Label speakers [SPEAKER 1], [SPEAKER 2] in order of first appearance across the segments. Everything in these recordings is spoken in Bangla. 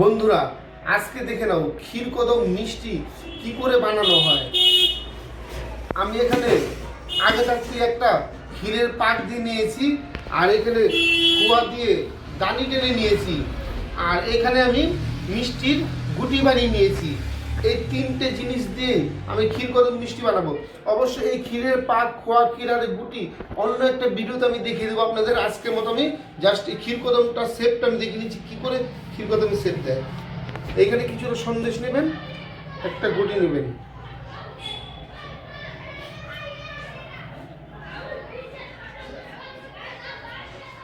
[SPEAKER 1] বন্ধুরা আজকে দেখে নাও ক্ষীর কদম মিষ্টি কি করে বানানো হয়। আমি এখানে আগে থাকতে একটা ক্ষীরের পাক দিয়ে নিয়েছি, আর এখানে খোয়া দিয়ে দানি টেনে নিয়েছি, আর এখানে আমি মিষ্টির গুটি বানিয়ে নিয়েছি। এই তিনটে জিনিস দিয়ে আমি ক্ষীর কদম মিষ্টি বানাবো। অবশ্যই এই ক্ষীরের পাক, খোয়া, ক্ষীর আর গুটি অন্য একটা ভিডিওতে আমি দেখিয়ে দেবো আপনাদের। আজকের মতো আমি জাস্ট এই ক্ষীর কদমটা শেপটা আমি দেখে নিচ্ছি কী করে ক্ষীর কদমে শেপ দেয়। এখানে কিছুটা সন্দেশ নেবেন, একটা গুটি নেবেন,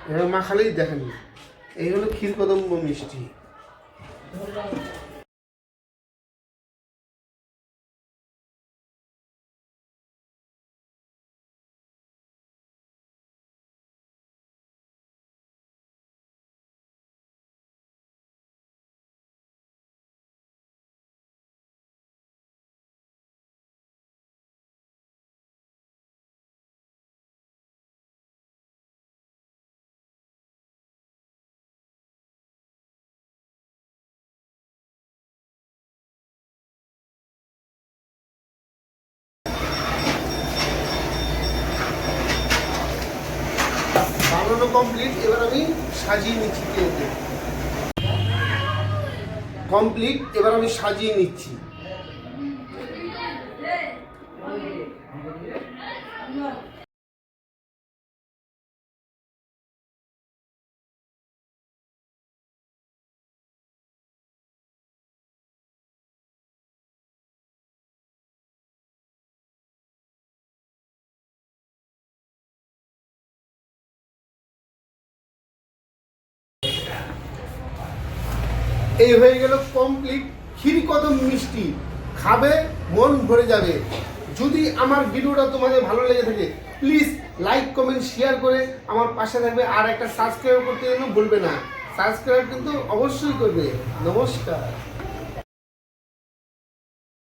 [SPEAKER 1] এবার মাখালেই দেখেন এই হলো ক্ষীর কদম্ব মিষ্টি। বানানো কমপ্লিট, এবার আমি সাজিয়ে নিচ্ছি কেউকে। কমপ্লিট, এবার আমি সাজিয়ে নিচ্ছি। এই হয়ে গেল কমপ্লিট ক্ষীর কদম মিষ্টি। খাবে মন ভরে যাবে। যদি আমার ভিডিওটা তোমাদের ভালো লেগে থাকে প্লিজ লাইক, কমেন্ট, শেয়ার করে আমার পাশে থাকবে, আর একটা সাবস্ক্রাইব করতে যেন ভুলবে না। সাবস্ক্রাইব কিন্তু অবশ্যই করবে। নমস্কার।